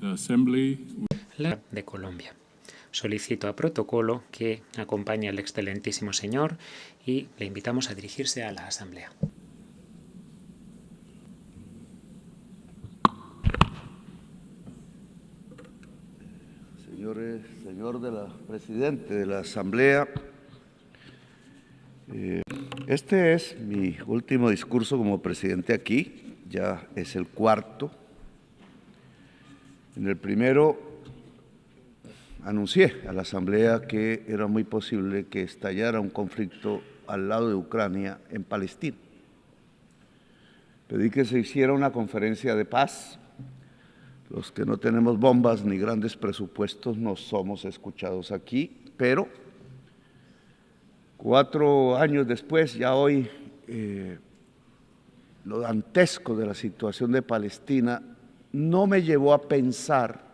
The Assembly de Colombia. Solicito a protocolo que acompañe al excelentísimo señor y le invitamos a dirigirse a la Asamblea. Señor presidente de la Asamblea, este es mi último discurso como presidente aquí, ya es el cuarto. En el primero anuncié a la Asamblea que era muy posible que estallara un conflicto al lado de Ucrania en Palestina. Pedí que se hiciera una conferencia de paz. Los que no tenemos bombas ni grandes presupuestos no somos escuchados aquí, pero 4 años después, ya hoy, lo dantesco de la situación de Palestina no me llevó a pensar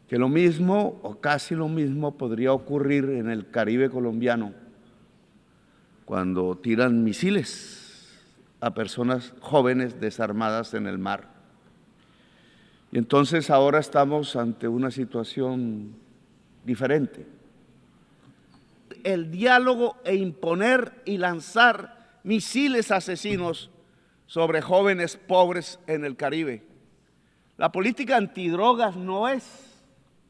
que lo mismo o casi lo mismo podría ocurrir en el Caribe colombiano cuando tiran misiles a personas jóvenes desarmadas en el mar. Y entonces ahora estamos ante una situación diferente. El diálogo e imponer y lanzar misiles asesinos sobre jóvenes pobres en el Caribe. La política antidrogas no es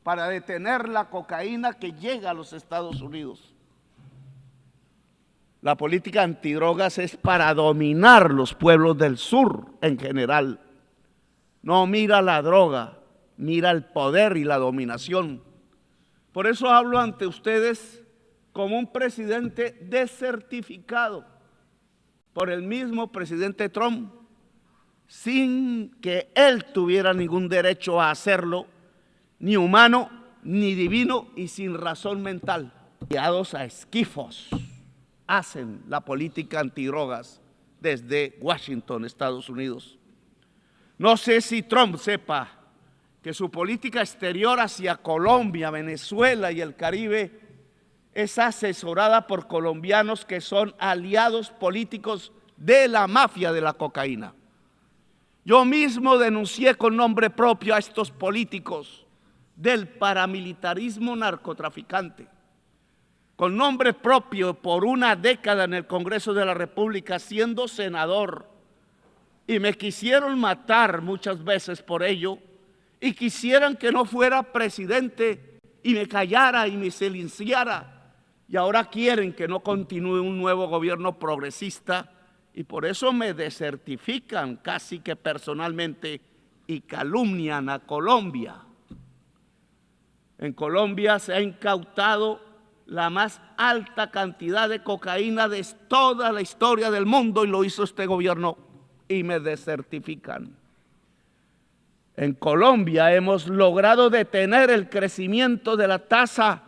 para detener la cocaína que llega a los Estados Unidos. La política antidrogas es para dominar los pueblos del sur en general. No mira la droga, mira el poder y la dominación. Por eso hablo ante ustedes como un presidente desertificado por el mismo presidente Trump, sin que él tuviera ningún derecho a hacerlo, ni humano, ni divino y sin razón mental. Guiados a esquifos, hacen la política antidrogas desde Washington, Estados Unidos. No sé si Trump sepa que su política exterior hacia Colombia, Venezuela y el Caribe es asesorada por colombianos que son aliados políticos de la mafia de la cocaína. Yo mismo denuncié con nombre propio a estos políticos del paramilitarismo narcotraficante. Con nombre propio por una década en el Congreso de la República siendo senador. Y me quisieron matar muchas veces por ello, y quisieran que no fuera presidente y me callara y me silenciara, y ahora quieren que no continúe un nuevo gobierno progresista, y por eso me desertifican casi que personalmente y calumnian a Colombia. En Colombia se ha incautado la más alta cantidad de cocaína de toda la historia del mundo, y lo hizo este gobierno. Y me desertifican. En Colombia hemos logrado detener el crecimiento de la tasa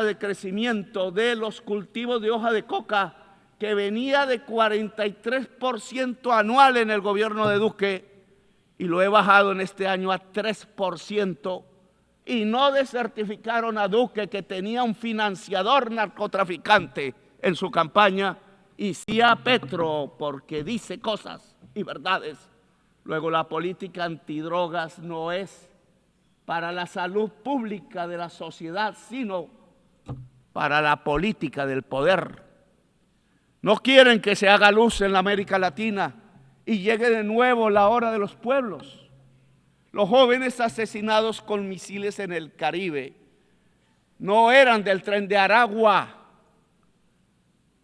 de crecimiento de los cultivos de hoja de coca, que venía de 43% anual en el gobierno de Duque, y lo he bajado en este año a 3%, y no desertificaron a Duque, que tenía un financiador narcotraficante en su campaña, y sí a Petro, porque dice cosas y verdades. Luego, la política antidrogas no es para la salud pública de la sociedad, sino para la política del poder. No quieren que se haga luz en la América Latina y llegue de nuevo la hora de los pueblos. Los jóvenes asesinados con misiles en el Caribe no eran del Tren de Aragua,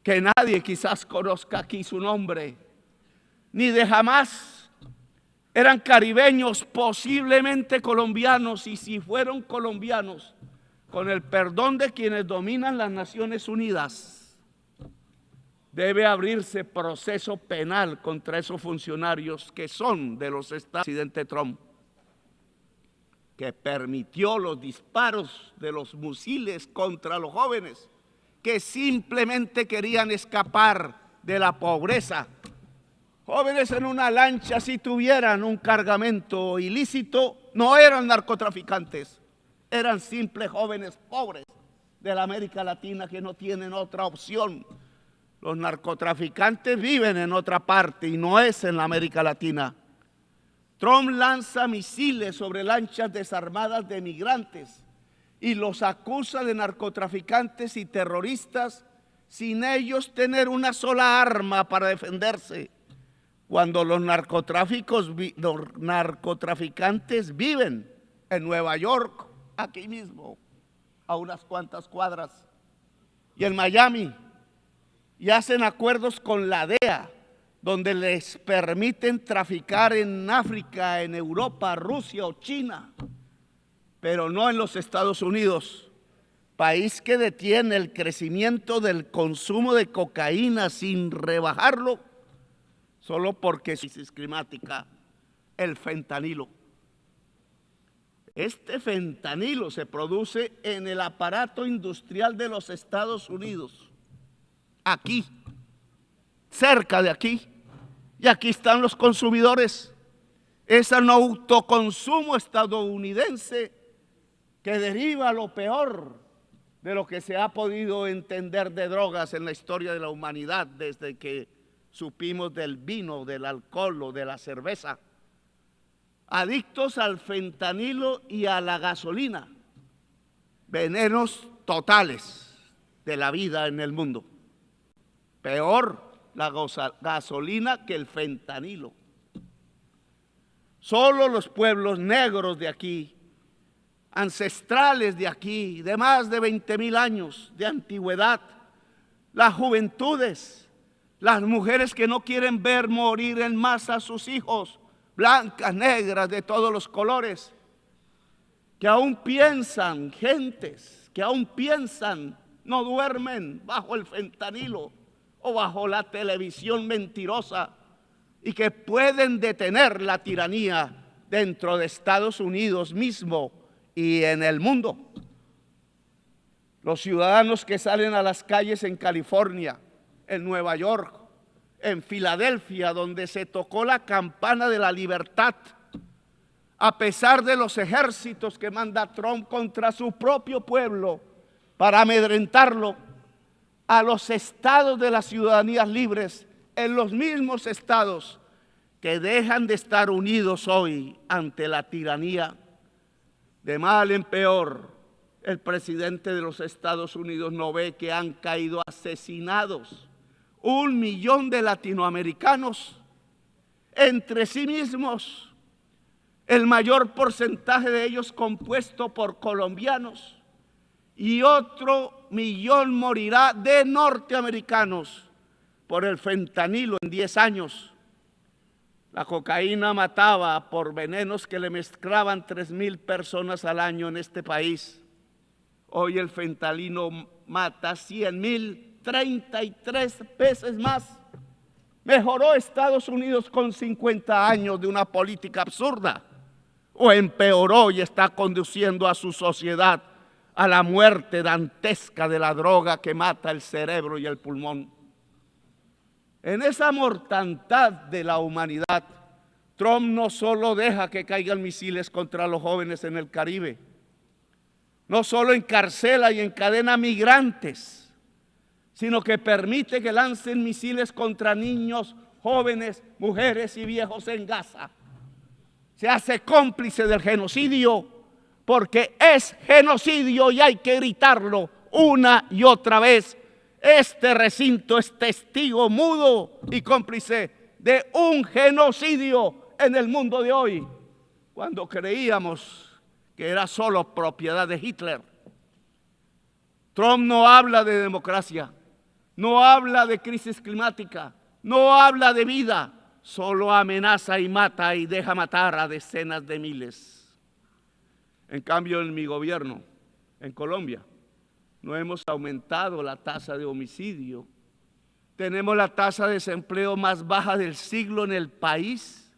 que nadie quizás conozca aquí su nombre, ni de Hamas. Eran caribeños, posiblemente colombianos, y si fueron colombianos, con el perdón de quienes dominan las Naciones Unidas, debe abrirse proceso penal contra esos funcionarios que son de los Estados Unidos. Presidente Trump, que permitió los disparos de los misiles contra los jóvenes que simplemente querían escapar de la pobreza. Jóvenes en una lancha, si tuvieran un cargamento ilícito, no eran narcotraficantes, eran simples jóvenes pobres de la América Latina que no tienen otra opción. Los narcotraficantes viven en otra parte y no es en la América Latina. Trump lanza misiles sobre lanchas desarmadas de migrantes y los acusa de narcotraficantes y terroristas sin ellos tener una sola arma para defenderse, cuando los narcotraficantes viven en Nueva York, aquí mismo, a unas cuantas cuadras, y en Miami, y hacen acuerdos con la DEA, donde les permiten traficar en África, en Europa, Rusia o China, pero no en los Estados Unidos, país que detiene el crecimiento del consumo de cocaína sin rebajarlo, solo porque es crisis climática, el fentanilo. Este fentanilo se produce en el aparato industrial de los Estados Unidos, aquí, cerca de aquí, y aquí están los consumidores. Es un autoconsumo estadounidense que deriva lo peor de lo que se ha podido entender de drogas en la historia de la humanidad desde que supimos del vino, del alcohol o de la cerveza. Adictos al fentanilo y a la gasolina, venenos totales de la vida en el mundo. Peor la gasolina que el fentanilo. Solo los pueblos negros de aquí, ancestrales de aquí, de más de 20,000 años de antigüedad, las juventudes, las mujeres que no quieren ver morir en masa a sus hijos, blancas, negras, de todos los colores, que aún piensan, gentes que aún piensan, no duermen bajo el fentanilo o bajo la televisión mentirosa, y que pueden detener la tiranía dentro de Estados Unidos mismo y en el mundo. Los ciudadanos que salen a las calles en California, en Nueva York, en Filadelfia, donde se tocó la campana de la libertad, a pesar de los ejércitos que manda Trump contra su propio pueblo para amedrentarlo, a los estados de las ciudadanías libres, en los mismos estados que dejan de estar unidos hoy ante la tiranía. De mal en peor, el presidente de los Estados Unidos no ve que han caído asesinados 1 millón de latinoamericanos entre sí mismos, el mayor porcentaje de ellos compuesto por colombianos, y otro 1 millón morirá de norteamericanos por el fentanilo en 10 años. La cocaína mataba por venenos que le mezclaban 3,000 personas al año en este país. Hoy el fentanilo mata 100,000, 33 veces más. ¿Mejoró Estados Unidos con 50 años de una política absurda? ¿O empeoró y está conduciendo a su sociedad a la muerte dantesca de la droga que mata el cerebro y el pulmón? En esa mortandad de la humanidad, Trump no solo deja que caigan misiles contra los jóvenes en el Caribe, no solo encarcela y encadena migrantes, sino que permite que lancen misiles contra niños, jóvenes, mujeres y viejos en Gaza. Se hace cómplice del genocidio, porque es genocidio y hay que gritarlo una y otra vez. Este recinto es testigo mudo y cómplice de un genocidio en el mundo de hoy, cuando creíamos que era solo propiedad de Hitler. Trump no habla de democracia, no habla de crisis climática, no habla de vida, solo amenaza y mata y deja matar a decenas de miles. En cambio, en mi gobierno, en Colombia, no hemos aumentado la tasa de homicidio. Tenemos la tasa de desempleo más baja del siglo en el país.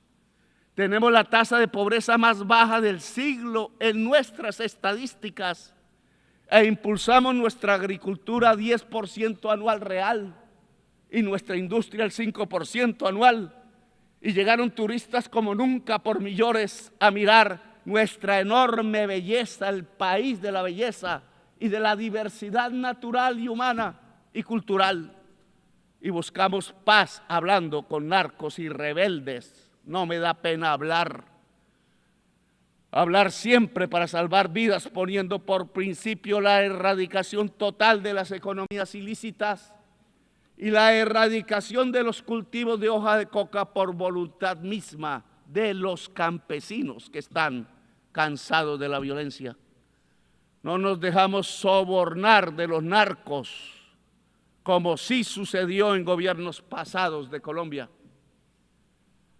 Tenemos la tasa de pobreza más baja del siglo en nuestras estadísticas. E impulsamos nuestra agricultura a 10% anual real y nuestra industria al 5% anual. Y llegaron turistas como nunca por millones a mirar nuestra enorme belleza, el país de la belleza y de la diversidad natural y humana y cultural. Y buscamos paz hablando con narcos y rebeldes No me da pena hablar siempre para salvar vidas, poniendo por principio la erradicación total de las economías ilícitas y la erradicación de los cultivos de hoja de coca por voluntad misma de los campesinos que están cansados de la violencia. No nos dejamos sobornar de los narcos, como sí sucedió en gobiernos pasados de Colombia.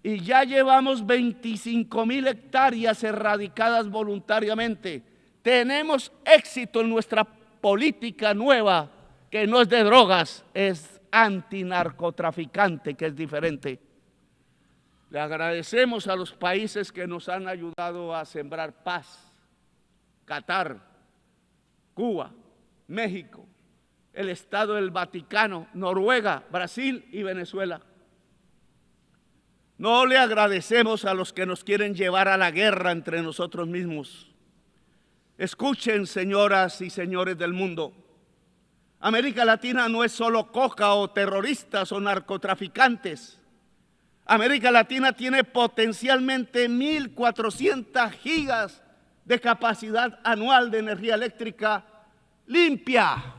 Y ya llevamos 25,000 hectáreas erradicadas voluntariamente. Tenemos éxito en nuestra política nueva, que no es de drogas, es antinarcotraficante, que es diferente. Le agradecemos a los países que nos han ayudado a sembrar paz: Qatar, Cuba, México, el Estado del Vaticano, Noruega, Brasil y Venezuela. No le agradecemos a los que nos quieren llevar a la guerra entre nosotros mismos. Escuchen, señoras y señores del mundo, América Latina no es solo coca o terroristas o narcotraficantes. América Latina tiene potencialmente 1.400 gigas de capacidad anual de energía eléctrica limpia,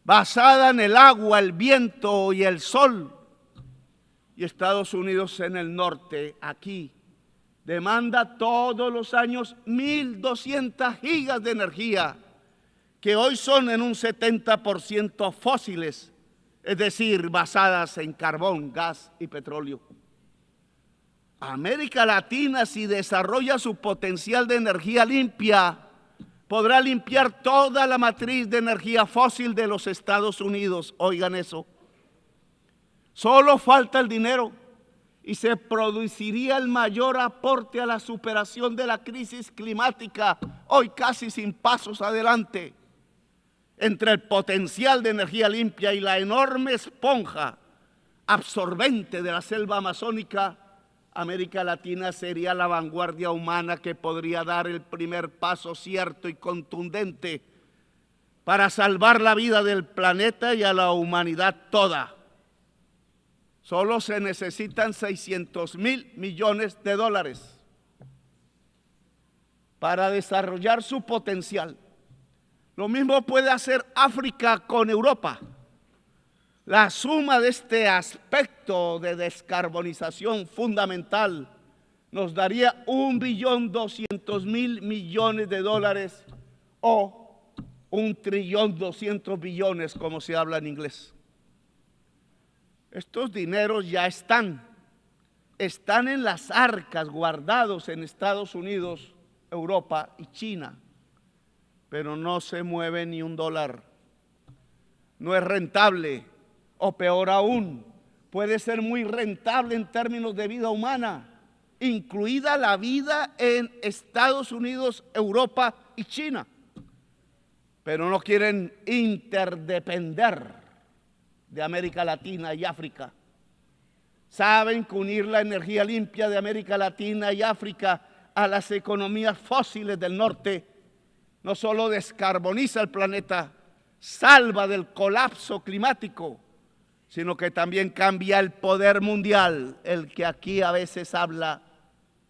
basada en el agua, el viento y el sol. Y Estados Unidos en el norte, aquí, demanda todos los años 1.200 gigas de energía, que hoy son en un 70% fósiles, es decir, basadas en carbón, gas y petróleo. América Latina, si desarrolla su potencial de energía limpia, podrá limpiar toda la matriz de energía fósil de los Estados Unidos. Oigan eso. Solo falta el dinero y se produciría el mayor aporte a la superación de la crisis climática, hoy casi sin pasos adelante. Entre el potencial de energía limpia y la enorme esponja absorbente de la selva amazónica, América Latina sería la vanguardia humana que podría dar el primer paso cierto y contundente para salvar la vida del planeta y a la humanidad toda. Solo se necesitan 600,000 millones de dólares para desarrollar su potencial. Lo mismo puede hacer África con Europa. La suma de este aspecto de descarbonización fundamental nos daría 1.200.000 millones de dólares o 1.200 billones, como se habla en inglés. Estos dineros ya están en las arcas guardados en Estados Unidos, Europa y China, pero no se mueve ni un dólar. No es rentable, o peor aún, puede ser muy rentable en términos de vida humana, incluida la vida en Estados Unidos, Europa y China, pero no quieren interdepender de América Latina y África. Saben que unir la energía limpia de América Latina y África a las economías fósiles del norte no solo descarboniza el planeta, salva del colapso climático, sino que también cambia el poder mundial, el que aquí a veces habla,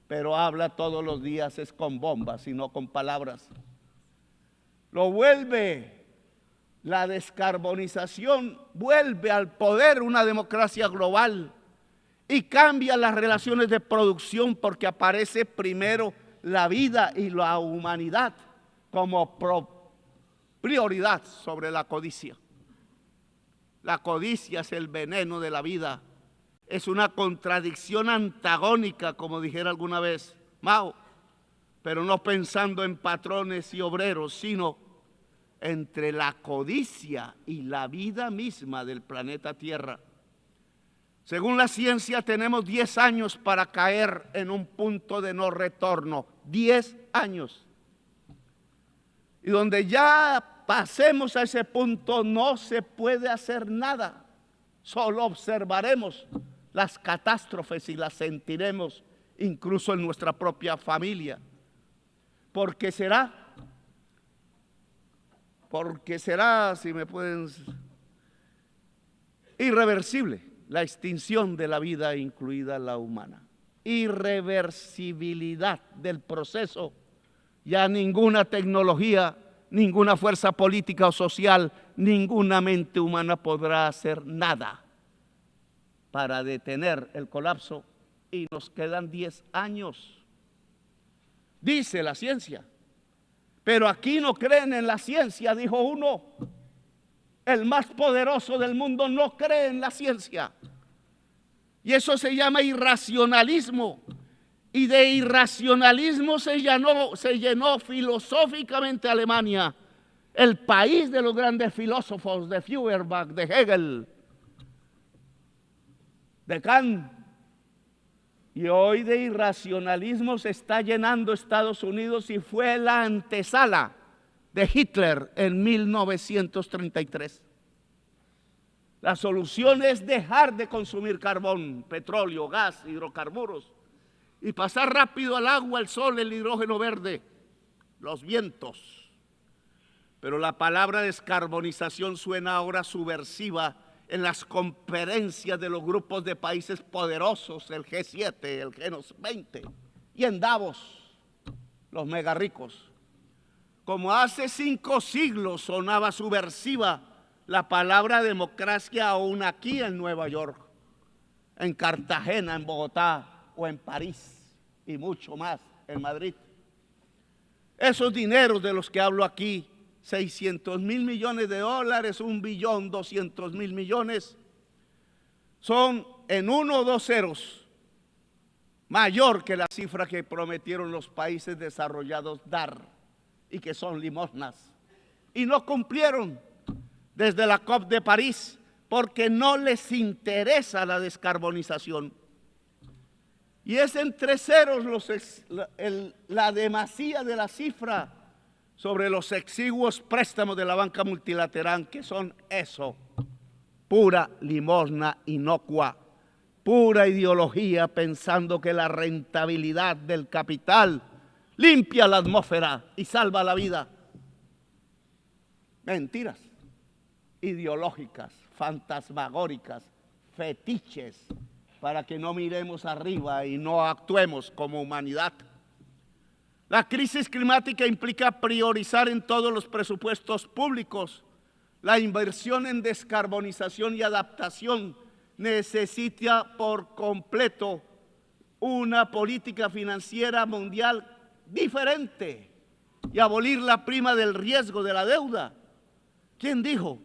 pero habla todos los días es con bombas y no con palabras. Lo vuelve. La descarbonización vuelve al poder una democracia global y cambia las relaciones de producción, porque aparece primero la vida y la humanidad como prioridad sobre la codicia. La codicia es el veneno de la vida, es una contradicción antagónica, como dijera alguna vez Mao, pero no pensando en patrones y obreros, sino entre la codicia y la vida misma del planeta Tierra. Según la ciencia, tenemos 10 años para caer en un punto de no retorno. 10 años. Y donde ya pasemos a ese punto, no se puede hacer nada. Solo observaremos las catástrofes y las sentiremos incluso en nuestra propia familia. Porque será, si me pueden, irreversible la extinción de la vida, incluida la humana. irreversibilidad del proceso. Ya ninguna tecnología, ninguna fuerza política o social, ninguna mente humana podrá hacer nada para detener el colapso, y nos quedan 10 años, dice la ciencia. Pero aquí no creen en la ciencia, dijo uno. El más poderoso del mundo no cree en la ciencia. Y eso se llama irracionalismo. Y de irracionalismo se llenó filosóficamente Alemania, el país de los grandes filósofos, de Feuerbach, de Hegel, de Kant. Y hoy de irracionalismo se está llenando Estados Unidos, y fue la antesala de Hitler en 1933. La solución es dejar de consumir carbón, petróleo, gas, hidrocarburos, y pasar rápido al agua, el sol, el hidrógeno verde, los vientos. Pero la palabra descarbonización suena ahora subversiva en las conferencias de los grupos de países poderosos, el G7, el G20, y en Davos, los mega ricos. Como hace 5 siglos sonaba subversiva la palabra democracia, aún aquí en Nueva York, en Cartagena, en Bogotá o en París, y mucho más en Madrid. Esos dineros de los que hablo aquí, 600.000 millones de dólares, 1.200.000 millones, son en 1 o 2 ceros mayor que la cifra que prometieron los países desarrollados dar, y que son limosnas, y no cumplieron desde la COP de París, porque no les interesa la descarbonización. Y es entre ceros la demasía de la cifra sobre los exiguos préstamos de la banca multilateral, que son eso, pura limosna inocua, pura ideología, pensando que la rentabilidad del capital limpia la atmósfera y salva la vida. Mentiras ideológicas, fantasmagóricas, fetiches, para que no miremos arriba y no actuemos como humanidad. La crisis climática implica priorizar en todos los presupuestos públicos la inversión en descarbonización y adaptación. Necesita por completo una política financiera mundial diferente y abolir la prima del riesgo de la deuda. ¿Quién dijo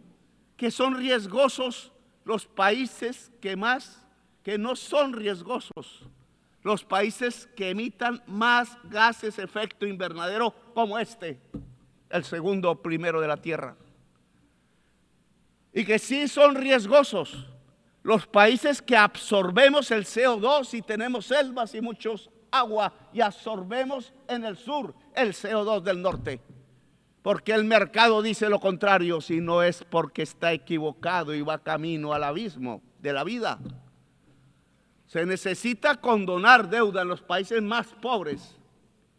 que son riesgosos los países que no son riesgosos? Los países que emitan más gases efecto invernadero, como el segundo primero de la Tierra. Y que sí son riesgosos los países que absorbemos el CO2 y tenemos selvas y muchos agua, y absorbemos en el sur el CO2 del norte. Porque el mercado dice lo contrario, si no es porque está equivocado y va camino al abismo de la vida. Se necesita condonar deuda en los países más pobres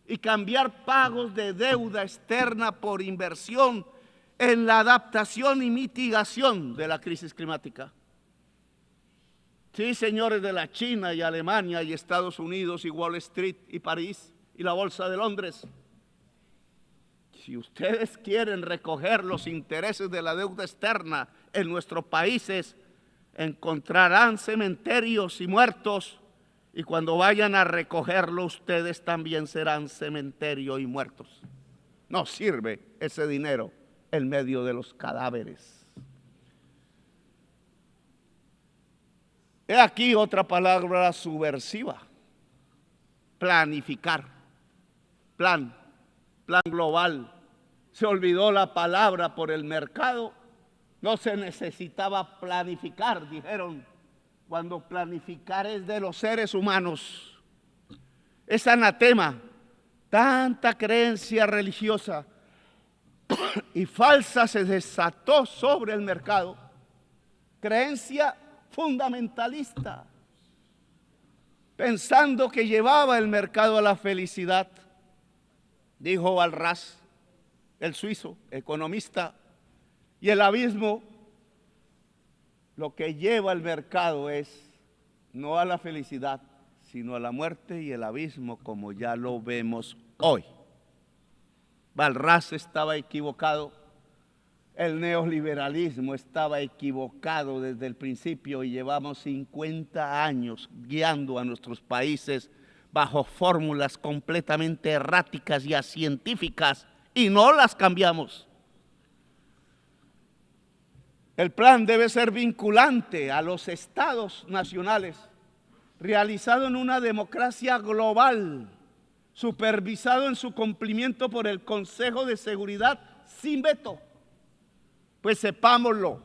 y cambiar pagos de deuda externa por inversión en la adaptación y mitigación de la crisis climática. Sí, señores de la China y Alemania y Estados Unidos y Wall Street y París y la Bolsa de Londres, si ustedes quieren recoger los intereses de la deuda externa en nuestros países, encontrarán cementerios y muertos, y cuando vayan a recogerlo ustedes también serán cementerio y muertos. No sirve ese dinero en medio de los cadáveres. He aquí otra palabra subversiva: planificar, plan global. Se olvidó la palabra por el mercado. No se necesitaba planificar, dijeron, cuando planificar es de los seres humanos. Es anatema, tanta creencia religiosa y falsa se desató sobre el mercado. Creencia fundamentalista, pensando que llevaba el mercado a la felicidad. Dijo Walras, el suizo, economista, y el abismo, lo que lleva el mercado es no a la felicidad, sino a la muerte y el abismo como ya lo vemos hoy. Walras estaba equivocado, el neoliberalismo estaba equivocado desde el principio y llevamos 50 años guiando a nuestros países bajo fórmulas completamente erráticas y científicas y no las cambiamos. El plan debe ser vinculante a los estados nacionales, realizado en una democracia global, supervisado en su cumplimiento por el Consejo de Seguridad sin veto. Pues sepámoslo,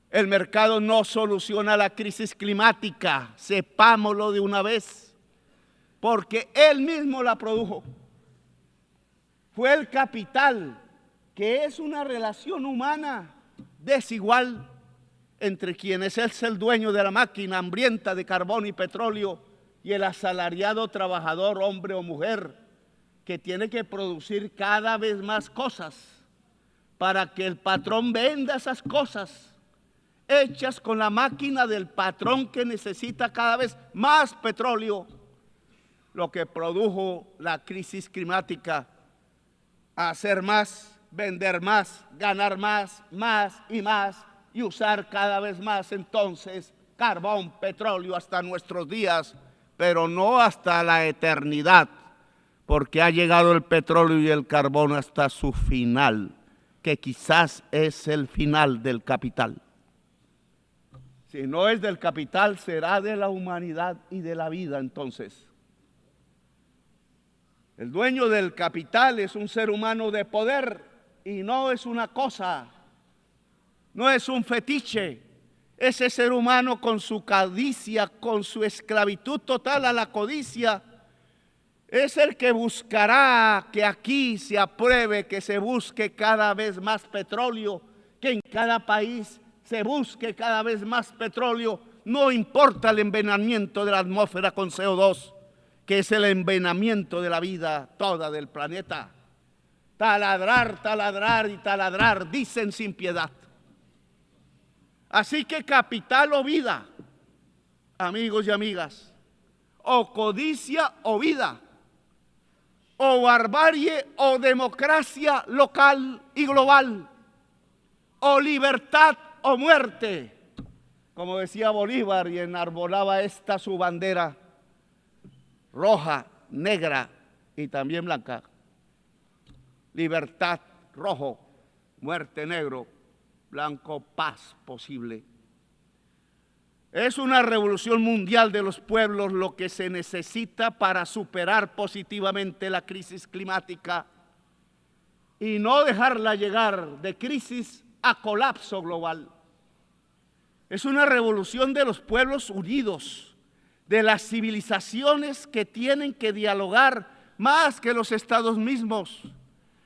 el mercado no soluciona la crisis climática, sepámoslo de una vez, porque él mismo la produjo. Fue el capital, que es una relación humana desigual entre quien es el dueño de la máquina hambrienta de carbón y petróleo y el asalariado trabajador, hombre o mujer, que tiene que producir cada vez más cosas para que el patrón venda esas cosas hechas con la máquina del patrón que necesita cada vez más petróleo, lo que produjo la crisis climática, hacer más, vender más, ganar más, más y usar cada vez más entonces carbón, petróleo hasta nuestros días, pero no hasta la eternidad, porque ha llegado el petróleo y el carbón hasta su final, que quizás es el final del capital. Si no es del capital, será de la humanidad y de la vida entonces. El dueño del capital es un ser humano de poder y no es una cosa, no es un fetiche. Ese ser humano con su codicia, con su esclavitud total a la codicia, es el que buscará que aquí se apruebe, que se busque cada vez más petróleo, que en cada país se busque cada vez más petróleo, no importa el envenenamiento de la atmósfera con CO2, que es el envenenamiento de la vida toda del planeta. Taladrar, taladrar y taladrar, dicen sin piedad. Así que capital o vida, amigos y amigas, o codicia o vida, o barbarie o democracia local y global, o libertad o muerte, como decía Bolívar y enarbolaba esta su bandera roja, negra y también blanca. Libertad rojo, muerte negro, blanco paz posible. Es una revolución mundial de los pueblos lo que se necesita para superar positivamente la crisis climática y no dejarla llegar de crisis a colapso global. Es una revolución de los pueblos unidos, de las civilizaciones que tienen que dialogar más que los estados mismos.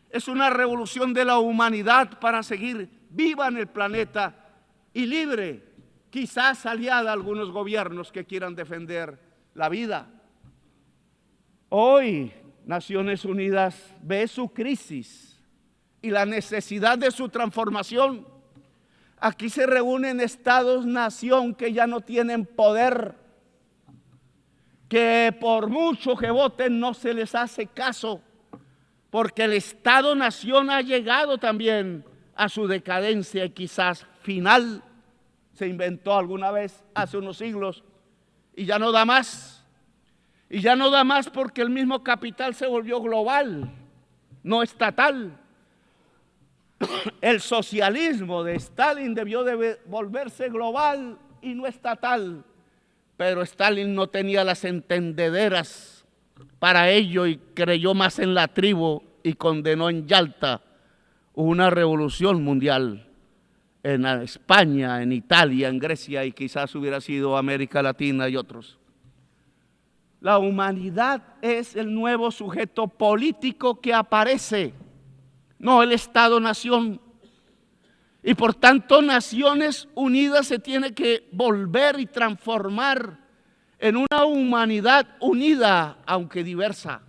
Es una revolución de la humanidad para seguir viva en el planeta y libre, quizás aliada a algunos gobiernos que quieran defender la vida. Hoy Naciones Unidas ve su crisis y la necesidad de su transformación. Aquí se reúnen estados-nación que ya no tienen poder, que por mucho que voten no se les hace caso, porque el Estado-nación ha llegado también a su decadencia y quizás final. Se inventó alguna vez hace unos siglos y ya no da más. Y ya no da más porque el mismo capital se volvió global, no estatal. El socialismo de Stalin debió de volverse global y no estatal, pero Stalin no tenía las entendederas para ello y creyó más en la tribu y condenó en Yalta una revolución mundial en España, en Italia, en Grecia y quizás hubiera sido América Latina y otros. La humanidad es el nuevo sujeto político que aparece, no el Estado-nación. Y por tanto, Naciones Unidas se tiene que volver y transformar en una humanidad unida, aunque diversa.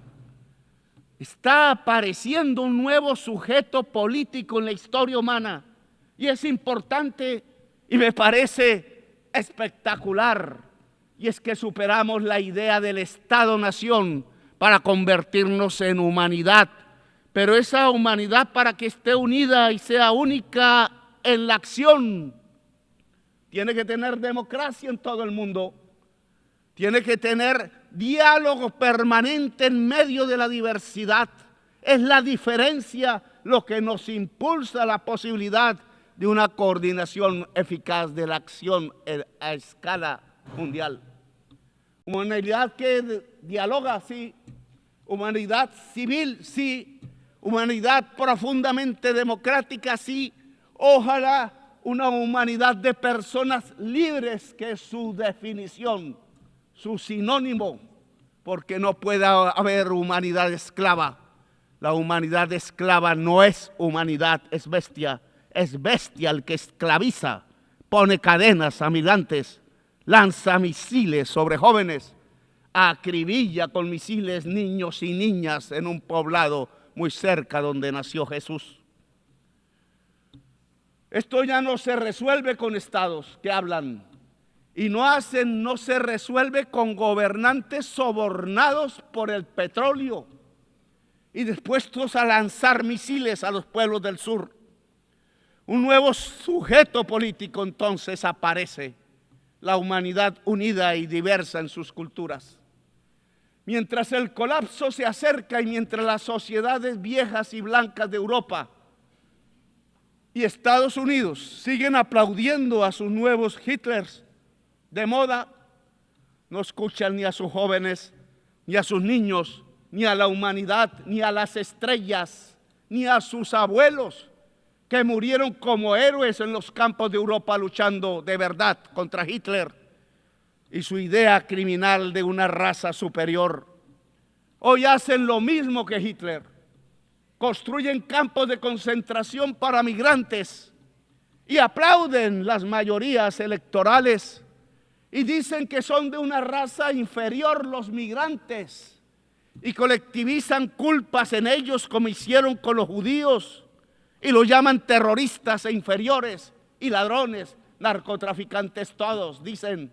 Está apareciendo un nuevo sujeto político en la historia humana y es importante y me parece espectacular y es que superamos la idea del Estado-nación para convertirnos en humanidad. Pero esa humanidad, para que esté unida y sea única en la acción, tiene que tener democracia en todo el mundo, tiene que tener diálogo permanente en medio de la diversidad. Es la diferencia lo que nos impulsa la posibilidad de una coordinación eficaz de la acción a escala mundial. Humanidad que dialoga, sí. Humanidad civil, sí. Humanidad profundamente democrática, sí. Ojalá una humanidad de personas libres, que es su definición, su sinónimo, porque no puede haber humanidad esclava. La humanidad esclava no es humanidad, es bestia el que esclaviza, pone cadenas a migrantes, lanza misiles sobre jóvenes, acribilla con misiles niños y niñas en un poblado muy cerca donde nació Jesús. Esto ya no se resuelve con estados que hablan y no se resuelve con gobernantes sobornados por el petróleo y dispuestos a lanzar misiles a los pueblos del sur. Un nuevo sujeto político entonces aparece, la humanidad unida y diversa en sus culturas. Mientras el colapso se acerca y mientras las sociedades viejas y blancas de Europa y Estados Unidos siguen aplaudiendo a sus nuevos Hitlers de moda, no escuchan ni a sus jóvenes, ni a sus niños, ni a la humanidad, ni a las estrellas, ni a sus abuelos que murieron como héroes en los campos de Europa luchando de verdad contra Hitler y su idea criminal de una raza superior. Hoy hacen lo mismo que Hitler. Construyen campos de concentración para migrantes y aplauden las mayorías electorales y dicen que son de una raza inferior los migrantes y colectivizan culpas en ellos como hicieron con los judíos y los llaman terroristas e inferiores y ladrones, narcotraficantes todos, dicen.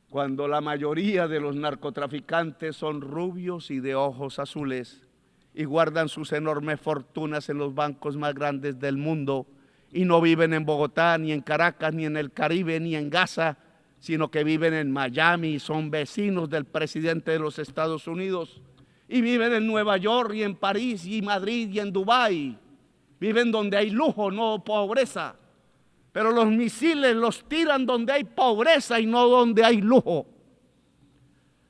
Cuando la mayoría de los narcotraficantes son rubios y de ojos azules y guardan sus enormes fortunas en los bancos más grandes del mundo y no viven en Bogotá, ni en Caracas, ni en el Caribe, ni en Gaza, sino que viven en Miami y son vecinos del presidente de los Estados Unidos y viven en Nueva York y en París y Madrid y en Dubái. Viven donde hay lujo, no pobreza. Pero los misiles los tiran donde hay pobreza y no donde hay lujo.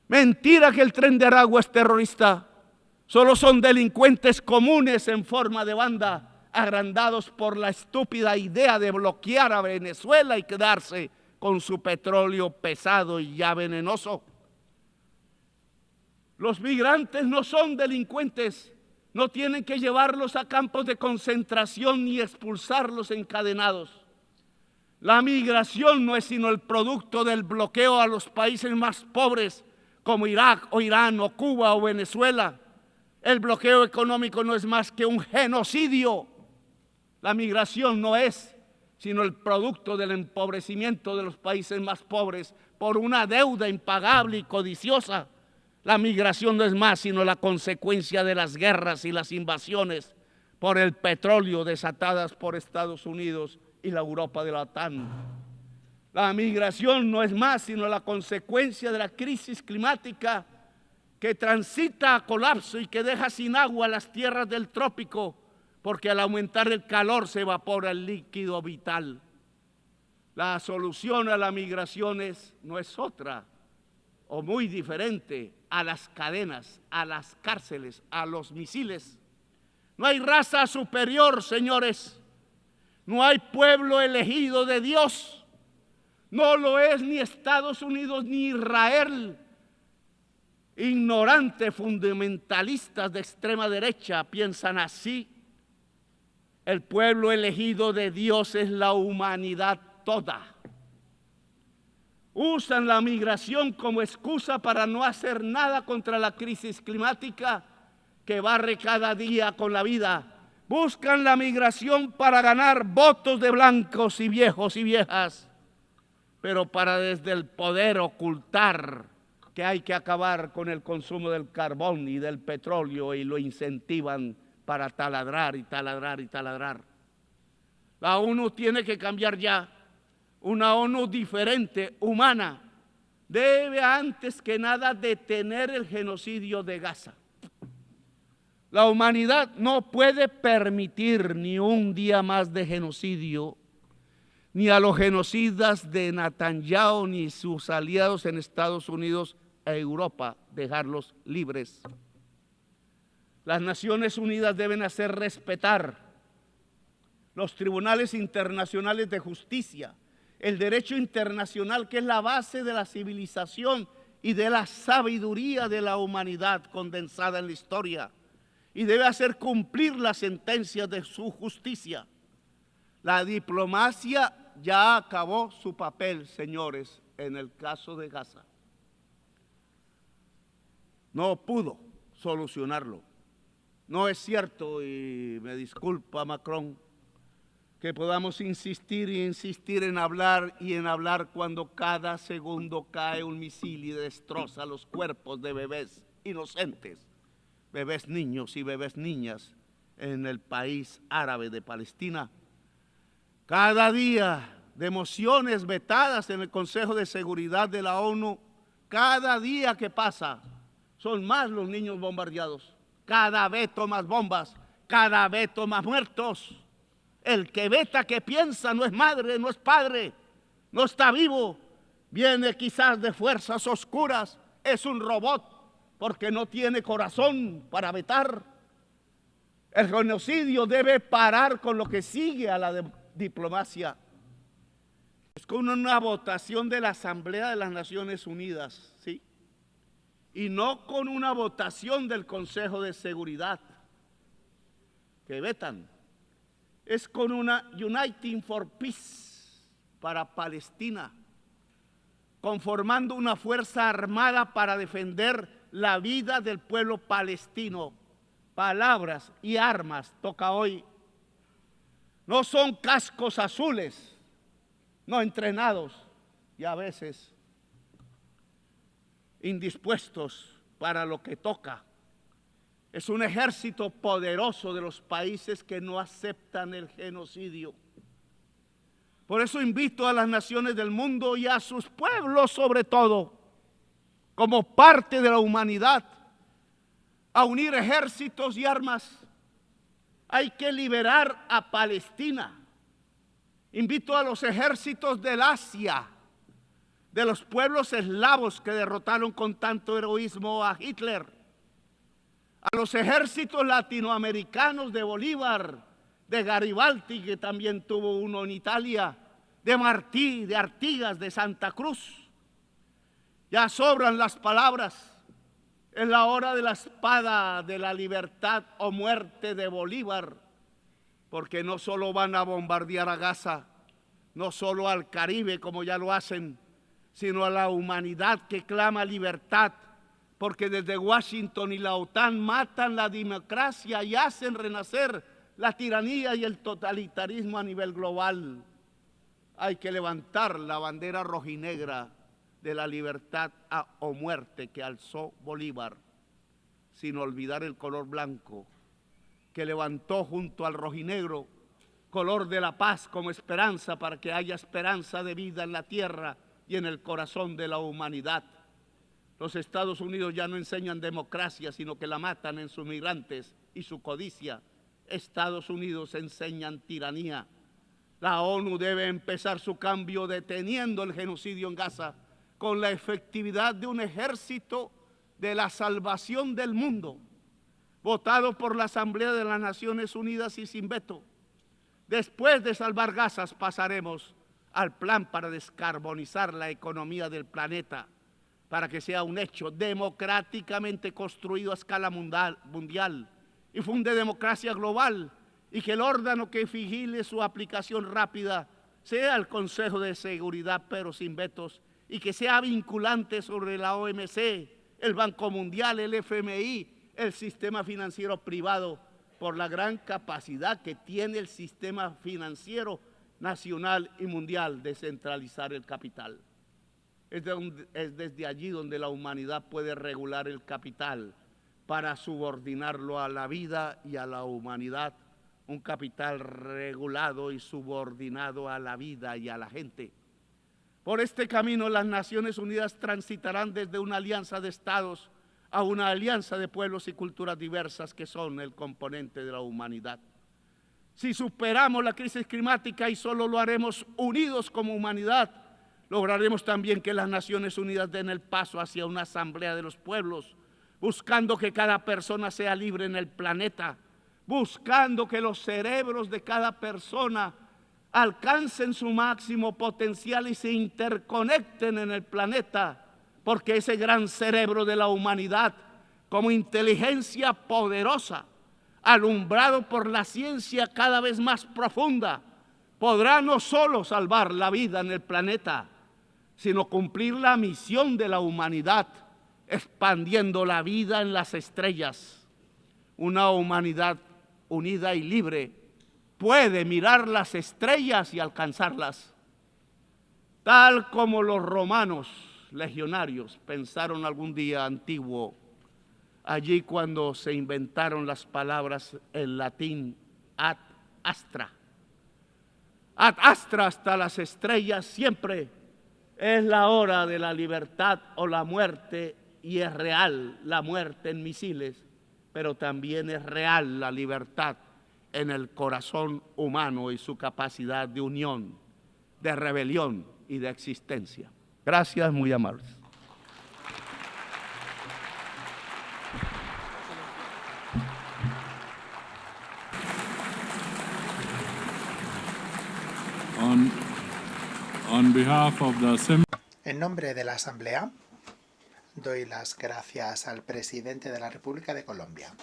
Mentira que el Tren de Aragua es terrorista. Solo son delincuentes comunes en forma de banda, agrandados por la estúpida idea de bloquear a Venezuela y quedarse con su petróleo pesado y ya venenoso. Los migrantes no son delincuentes, no tienen que llevarlos a campos de concentración ni expulsarlos encadenados. La migración no es sino el producto del bloqueo a los países más pobres como Irak o Irán o Cuba o Venezuela. El bloqueo económico no es más que un genocidio. La migración no es sino el producto del empobrecimiento de los países más pobres por una deuda impagable y codiciosa. La migración no es más sino la consecuencia de las guerras y las invasiones por el petróleo desatadas por Estados Unidos y la Europa de la OTAN. La migración no es más sino la consecuencia de la crisis climática que transita a colapso y que deja sin agua las tierras del trópico, porque al aumentar el calor se evapora el líquido vital. La solución a la migración no es otra o muy diferente a las cadenas, a las cárceles, a los misiles. No hay raza superior, señores. No hay pueblo elegido de Dios. No lo es ni Estados Unidos ni Israel. Ignorantes fundamentalistas de extrema derecha piensan así. El pueblo elegido de Dios es la humanidad toda. Usan la migración como excusa para no hacer nada contra la crisis climática que barre cada día con la vida. Buscan la migración para ganar votos de blancos y viejos y viejas. pero para desde el poder ocultar que hay que acabar con el consumo del carbón y del petróleo y lo incentivan para taladrar y taladrar y taladrar. La ONU tiene que cambiar ya, una ONU diferente, humana. Debe antes que nada detener el genocidio de Gaza. La humanidad no puede permitir ni un día más de genocidio, ni a los genocidas de Netanyahu ni sus aliados en Estados Unidos e Europa, dejarlos libres. Las Naciones Unidas deben hacer respetar los tribunales internacionales de justicia, el derecho internacional, que es la base de la civilización y de la sabiduría de la humanidad condensada en la historia, y debe hacer cumplir las sentencias de su justicia. La diplomacia ya acabó su papel, señores, en el caso de Gaza. No pudo solucionarlo. No es cierto, y me disculpa Macron, que podamos insistir y insistir en hablar y en hablar cuando cada segundo cae un misil y destroza los cuerpos de bebés inocentes, bebés niños y bebés niñas en el país árabe de Palestina. Cada día de mociones vetadas en el Consejo de Seguridad de la ONU, cada día que pasa son más los niños bombardeados, cada veto más bombas, cada veto más muertos. El que veta, que piensa, no es madre, no es padre, no está vivo, viene quizás de fuerzas oscuras, es un robot porque no tiene corazón para vetar. El genocidio debe parar con lo que sigue a la diplomacia. Es con una votación de la Asamblea de las Naciones Unidas, ¿sí? Y no con una votación del Consejo de Seguridad, que vetan. Es con una Uniting for Peace para Palestina, conformando una fuerza armada para defender la vida del pueblo palestino. Palabras y armas toca hoy. No son cascos azules, no entrenados y a veces indispuestos para lo que toca. Es un ejército poderoso de los países que no aceptan el genocidio. Por eso invito a las naciones del mundo y a sus pueblos sobre todo, como parte de la humanidad, a unir ejércitos y armas. Hay que liberar a Palestina. Invito a los ejércitos del Asia, de los pueblos eslavos que derrotaron con tanto heroísmo a Hitler, a los ejércitos latinoamericanos de Bolívar, de Garibaldi, que también tuvo uno en Italia, de Martí, de Artigas, de Santa Cruz. Ya sobran las palabras. Es la hora de la espada de la libertad o muerte de Bolívar, porque no solo van a bombardear a Gaza, no solo al Caribe como ya lo hacen, sino a la humanidad que clama libertad, porque desde Washington y la OTAN matan la democracia y hacen renacer la tiranía y el totalitarismo a nivel global. Hay que levantar la bandera rojinegra de la libertad o muerte que alzó Bolívar, sin olvidar el color blanco que levantó junto al rojinegro, color de la paz como esperanza, para que haya esperanza de vida en la tierra y en el corazón de la humanidad. Los Estados Unidos ya no enseñan democracia, sino que la matan en sus migrantes y su codicia. Estados Unidos enseñan tiranía. La ONU debe empezar su cambio deteniendo el genocidio en Gaza con la efectividad de un ejército de la salvación del mundo, votado por la Asamblea de las Naciones Unidas y sin veto. Después de salvar Gaza pasaremos al plan para descarbonizar la economía del planeta, para que sea un hecho democráticamente construido a escala mundial y funde democracia global, y que el órgano que vigile su aplicación rápida sea el Consejo de Seguridad, pero sin vetos, y que sea vinculante sobre la OMC, el Banco Mundial, el FMI, el sistema financiero privado, por la gran capacidad que tiene el sistema financiero nacional y mundial, descentralizar el capital. Es desde allí donde la humanidad puede regular el capital para subordinarlo a la vida y a la humanidad. Un capital regulado y subordinado a la vida y a la gente. Por este camino las Naciones Unidas transitarán desde una alianza de estados a una alianza de pueblos y culturas diversas que son el componente de la humanidad. Si superamos la crisis climática, y solo lo haremos unidos como humanidad, lograremos también que las Naciones Unidas den el paso hacia una asamblea de los pueblos, buscando que cada persona sea libre en el planeta, buscando que los cerebros de cada persona alcancen su máximo potencial y se interconecten en el planeta, porque ese gran cerebro de la humanidad, como inteligencia poderosa, alumbrado por la ciencia cada vez más profunda, podrá no solo salvar la vida en el planeta, sino cumplir la misión de la humanidad, expandiendo la vida en las estrellas. Una humanidad unida y libre puede mirar las estrellas y alcanzarlas, tal como los romanos legionarios pensaron algún día antiguo, allí cuando se inventaron las palabras en latín ad astra. Ad astra, hasta las estrellas, siempre es la hora de la libertad o la muerte, y es real la muerte en misiles, pero también es real la libertad en el corazón humano y su capacidad de unión, de rebelión y de existencia. Gracias, muy amables. On behalf of the Assembly, en nombre de la Asamblea, doy las gracias al presidente de la República de Colombia.